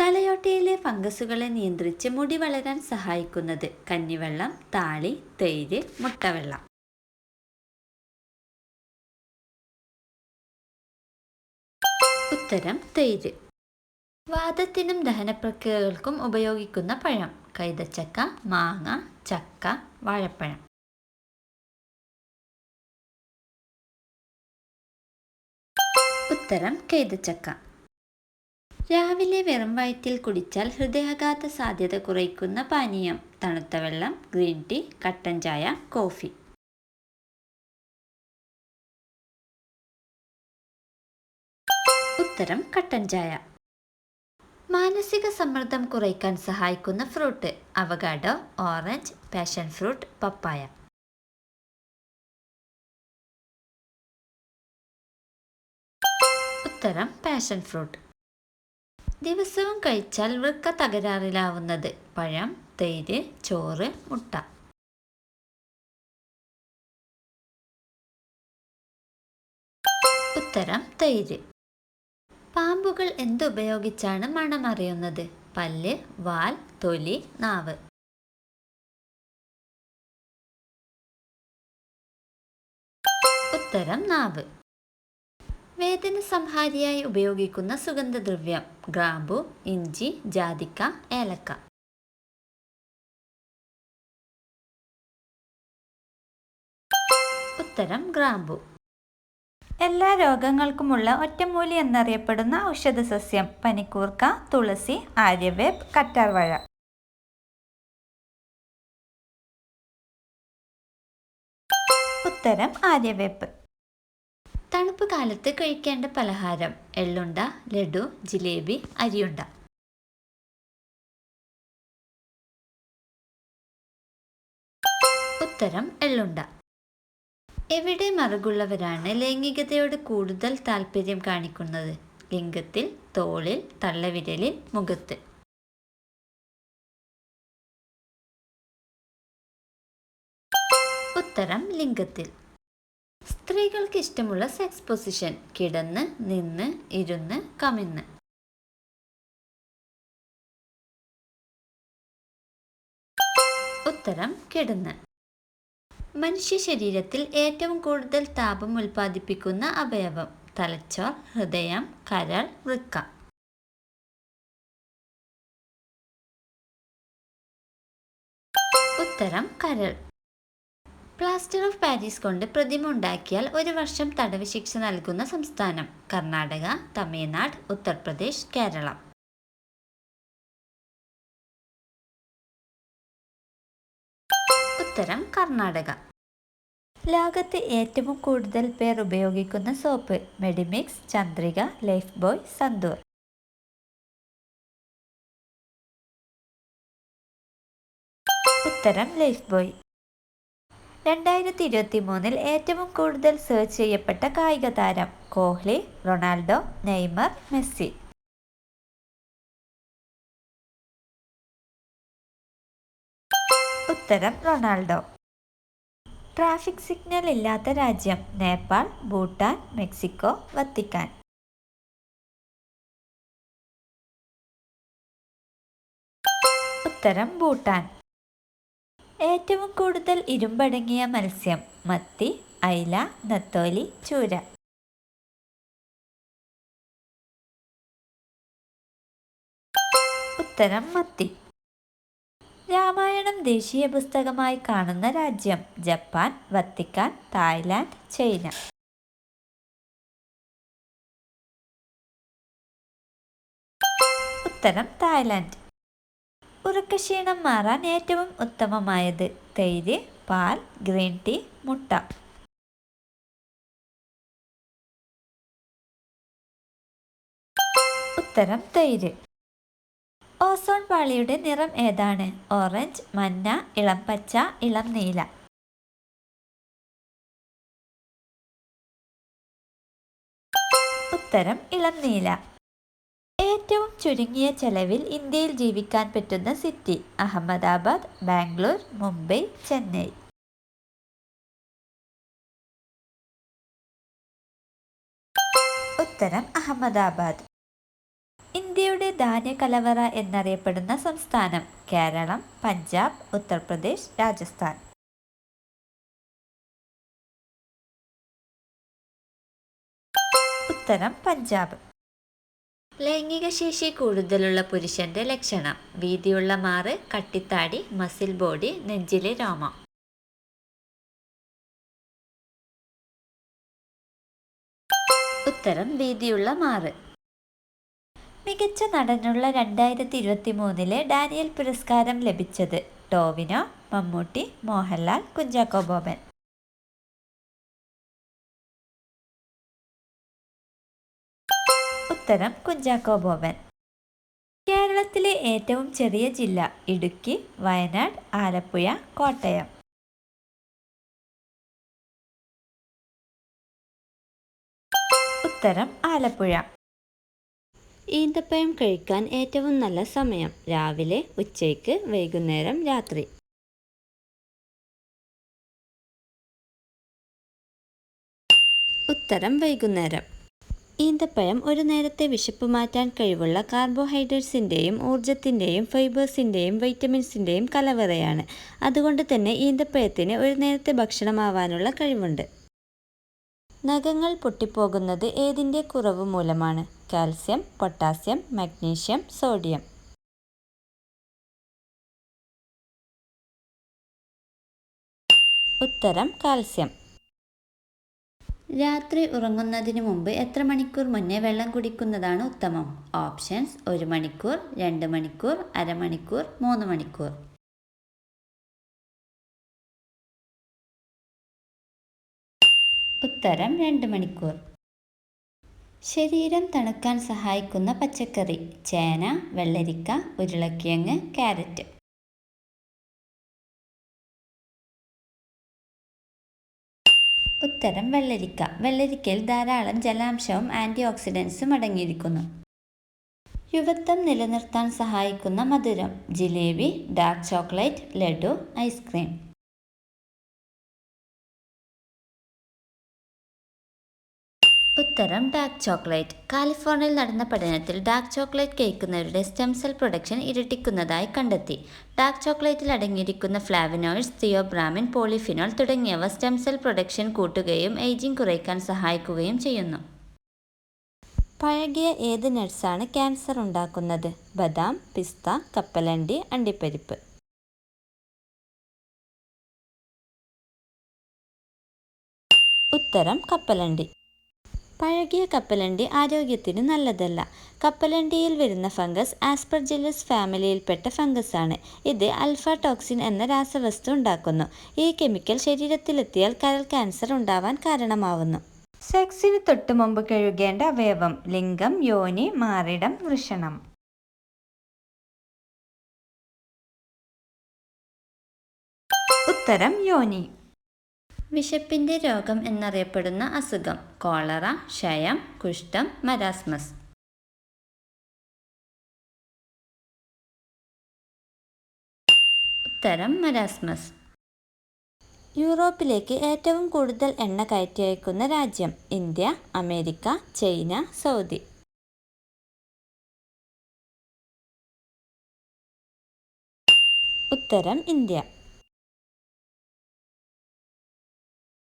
തലയോട്ടിയിലെ ഫംഗസുകളെ നിയന്ത്രിച്ച് മുടി വളരാൻ സഹായിക്കുന്നത് കഞ്ഞിവെള്ളം, താളി, തൈര്, മുട്ടവെള്ളം. ഉത്തരം തൈര്. വാതത്തിനും ദഹനപ്രക്രിയകൾക്കും ഉപയോഗിക്കുന്ന പഴം: കൈതച്ചക്ക, മാങ്ങ, ചക്ക, വാഴപ്പഴം. ഉത്തരം കൈതച്ചക്ക. രാവിലെ വെറും വയറ്റിൽ കുടിച്ചാൽ ഹൃദയാഘാത സാധ്യത കുറയ്ക്കുന്ന പാനീയം: തണുത്ത വെള്ളം, ഗ്രീൻ ടീ, കട്ടൻ ചായ, കോഫി. ഉത്തരം കട്ടൻ ചായ. മാനസിക സമ്മർദ്ദം കുറയ്ക്കാൻ സഹായിക്കുന്ന fruit: avocado, orange, passion fruit, papaya. ഉത്തരം പാഷൻ ഫ്രൂട്ട്. ദിവസവും കഴിച്ചാൽ വൃക്ക തകരാറിലാവുന്നത്: പഴം, തൈര്, ചോറ്, മുട്ട. ഉത്തരം തൈര്. പാമ്പുകൾ എന്തുപയോഗിച്ചാണ് മണമറിയുന്നത്? പല്ല്, വാൽ, തൊലി, നാവ്. ഉത്തരം നാവ്. വേദന സംഹാരിയായി ഉപയോഗിക്കുന്ന സുഗന്ധദ്രവ്യം: ഗ്രാമ്പു, ഇഞ്ചി, ജാതിക്ക, ഏലക്ക. ഉത്തരം ഗ്രാമ്പു. എല്ലാ രോഗങ്ങൾക്കുമുള്ള ഒറ്റമൂലി എന്നറിയപ്പെടുന്ന ഔഷധസസ്യം: പനിക്കൂർക്ക, തുളസി, ആര്യവേപ്പ്, കറ്റാർവാഴ. ഉത്തരം ആര്യവേപ്പ്. തണുപ്പ് കാലത്ത് കഴിക്കേണ്ട പലഹാരം: എള്ളുണ്ട, ലഡു, ജിലേബി, അരിയുണ്ട. ഉത്തരം എള്ളുണ്ട. എവിടെ മറുകുള്ളവരാണ് ലൈംഗികതയോട് കൂടുതൽ താല്പര്യം കാണിക്കുന്നത്? ലിംഗത്തിൽ, തോളിൽ, തള്ളവിരലിൽ, മുഖത്ത്. ഉത്തരം ലിംഗത്തിൽ. സ്ത്രീകൾക്ക് ഇഷ്ടമുള്ള സെക്സ് പൊസിഷൻ: കിടന്ന്, നിന്ന്, ഇരുന്ന്, കമിഴ്ന്ന്. ഉത്തരം കിടന്ന്. മനുഷ്യ ശരീരത്തിൽ ഏറ്റവും കൂടുതൽ താപം ഉൽപ്പാദിപ്പിക്കുന്ന അവയവം: തലച്ചോർ, ഹൃദയം, കരൾ, വൃക്ക. ഉത്തരം കരൾ. പ്ലാസ്റ്റർ ഓഫ് പാരീസ് കൊണ്ട് പ്രതിമ ഉണ്ടാക്കിയാൽ 1 വർഷം തടവ് ശിക്ഷ നൽകുന്ന സംസ്ഥാനം: കർണാടക, തമിഴ്നാട്, ഉത്തർപ്രദേശ്, കേരളം. ഉത്തരം കർണാടക. ലോകത്ത് ഏറ്റവും കൂടുതൽ പേർ ഉപയോഗിക്കുന്ന soap: Medimix, Chandrika, life boy, santoor. ഉത്തരം ലൈഫ് ബോയ്. 2023 ഏറ്റവും കൂടുതൽ സെർച്ച് ചെയ്യപ്പെട്ട കായിക താരം: കോഹ്ലി, റൊണാൾഡോ, നെയ്മർ, മെസ്സി. ഉത്തരം റൊണാൾഡോ. ട്രാഫിക് സിഗ്നൽ ഇല്ലാത്ത രാജ്യം: നേപ്പാൾ, ഭൂട്ടാൻ, മെക്സിക്കോ, വത്തിക്കാൻ. ഉത്തരം ഭൂട്ടാൻ. ഏറ്റവും കൂടുതൽ ഇരുമ്പടങ്ങിയ മത്സ്യം: മത്തി, അയില, നത്തോലി, ചൂര. ഉത്തരം മത്തി. രാമായണം ദേശീയ പുസ്തകമായി കാണുന്ന രാജ്യം: ജപ്പാൻ, വത്തിക്കാൻ, തായ്ലാൻഡ്, ചൈന. ഉത്തരം തായ്ലാൻഡ്. ഉറക്കക്ഷീണം മാറാൻ ഏറ്റവും ഉത്തമമായത്: തൈര്, പാൽ, ഗ്രീൻ ടീ, മുട്ട. ഉത്തരം തൈര്. ഓസോൺ പാളിയുടെ നിറം ഏതാണ്? ഓറഞ്ച്, മഞ്ഞ, ഇളം പച്ച, ഇളം നീല. ഉത്തരം ഇളം നീല. ഏറ്റവും ചുരുങ്ങിയ ചെലവിൽ ഇന്ത്യയിൽ ജീവിക്കാൻ പറ്റുന്ന സിറ്റി: അഹമ്മദാബാദ്, ബാംഗ്ലൂർ, മുംബൈ, ചെന്നൈ. ഉത്തരം അഹമ്മദാബാദ്. ഇന്ത്യയുടെ ധാന്യക്കലവറ എന്നറിയപ്പെടുന്ന സംസ്ഥാനം? കേരളം, പഞ്ചാബ്, ഉത്തർപ്രദേശ്, രാജസ്ഥാൻ. ഉത്തരം പഞ്ചാബ്. ലൈംഗിക ശേഷി കൂടുതലുള്ള പുരുഷന്റെ ലക്ഷണം? വീതിയുള്ള മാറ്, കട്ടിത്താടി, മസിൽ ബോഡി, നെഞ്ചിലെ രോമം. ഉത്തരം വീതിയുള്ള മാറ്. മികച്ച നടനുള്ള 2023 ഡാനിയൽ പുരസ്കാരം ലഭിച്ചത്? ടോവിനോ, മമ്മൂട്ടി, മോഹൻലാൽ, കുഞ്ചാക്കോ ബോബൻ. ഉത്തരം കുഞ്ചാക്കോ ബോബൻ. കേരളത്തിലെ ഏറ്റവും ചെറിയ ജില്ല? ഇടുക്കി, വയനാട്, ആലപ്പുഴ, കോട്ടയം. ഉത്തരം ആലപ്പുഴ. ഈന്തപ്പഴം കഴിക്കാൻ ഏറ്റവും നല്ല സമയം? രാവിലെ, ഉച്ചയ്ക്ക്, വൈകുന്നേരം, രാത്രി. ഉത്തരം വൈകുന്നേരം. ഈന്തപ്പഴം ഒരു നേരത്തെ വിശപ്പ് മാറ്റാൻ കഴിവുള്ള കാർബോഹൈഡ്രേറ്റ്സിൻ്റെയും ഊർജത്തിൻ്റെയും ഫൈബേഴ്സിൻ്റെയും വൈറ്റമിൻസിൻ്റെയും കലവറയാണ്. അതുകൊണ്ട് തന്നെ ഈന്തപ്പഴത്തിന് ഒരു നേരത്തെ ഭക്ഷണമാവാനുള്ള കഴിവുണ്ട്. നഖങ്ങൾ പൊട്ടിപ്പോകുന്നത് ഏതിൻ്റെ കുറവ് മൂലമാണ്? Calcium, potassium, magnesium, sodium. ഉത്തരം കാൽസ്യം. രാത്രി ഉറങ്ങുന്നതിന് മുമ്പ് എത്ര മണിക്കൂർ മുന്നേ വെള്ളം കുടിക്കുന്നതാണ് ഉത്തമം? ഓപ്ഷൻസ്: 1 മണിക്കൂർ, 2 മണിക്കൂർ, അരമണിക്കൂർ, 3 മണിക്കൂർ. ഉത്തരം 2 മണിക്കൂർ. ശരീരം തണുക്കാൻ സഹായിക്കുന്ന പച്ചക്കറി? ചേന, വെള്ളരിക്ക, ഉരുളക്കിഴങ്ങ്, ക്യാരറ്റ്. ഉത്തരം വെള്ളരിക്ക. വെള്ളരിക്കയിൽ ധാരാളം ജലാംശവും ആൻറ്റി ഓക്സിഡൻസും അടങ്ങിയിരിക്കുന്നു. യുവത്വം നിലനിർത്താൻ സഹായിക്കുന്ന മധുരം? Jalebi, dark chocolate, laddu, ice cream. ഉത്തരം ഡാർക്ക് ചോക്ലേറ്റ്. കാലിഫോർണിയയിൽ നടന്ന പഠനത്തിൽ ഡാർക്ക് ചോക്ലേറ്റ് കഴിക്കുന്നവരുടെ സ്റ്റെം സെൽ പ്രൊഡക്ഷൻ ഇരട്ടിക്കുന്നതായി കണ്ടെത്തി. ഡാർക്ക് ചോക്ലേറ്റിൽ അടങ്ങിയിരിക്കുന്ന ഫ്ലാവനോയിഡ്സ്, തിയോബ്രാമിൻ, പോളിഫിനോൾ തുടങ്ങിയവ സ്റ്റെം സെൽ പ്രൊഡക്ഷൻ കൂട്ടുകയും ഏജിംഗ് കുറയ്ക്കാൻ സഹായിക്കുകയും ചെയ്യുന്നു. പഴകിയ ഏത് നട്ട്സാണ് ക്യാൻസർ ഉണ്ടാക്കുന്നത്? ബദാം, പിസ്ത, കപ്പലണ്ടി, അണ്ടിപ്പരിപ്പ്. ഉത്തരം കപ്പലണ്ടി. പഴകിയ കപ്പലണ്ടി ആരോഗ്യത്തിന് നല്ലതല്ല. കപ്പലണ്ടിയിൽ വരുന്ന ഫംഗസ് ആസ്പെർജില്ലസ് ഫാമിലിയിൽപ്പെട്ട ഫംഗസാണ്. ഇത് ആൽഫ ടോക്സിൻ എന്ന രാസവസ്തു ഉണ്ടാക്കുന്നു. ഈ കെമിക്കൽ ശരീരത്തിലെത്തിയാൽ കരൾ ക്യാൻസർ ഉണ്ടാവാൻ കാരണമാവുന്നു. സെക്സിന് തൊട്ട് മുമ്പ് കഴുകേണ്ട അവയവം? ലിംഗം, യോനി, മാറിടം, വൃഷണം. ഉത്തരം യോനി. വിശപ്പിൻ്റെ രോഗം എന്നറിയപ്പെടുന്ന അസുഖം? കോളറ, ക്ഷയം, കുഷ്ഠം, മരാസ്മസ്. ഉത്തരം മരാസ്മസ്. യൂറോപ്പിലേക്ക് ഏറ്റവും കൂടുതൽ എണ്ണ കയറ്റി അയക്കുന്ന രാജ്യം? India, America, China, Saudi. ഉത്തരം ഇന്ത്യ.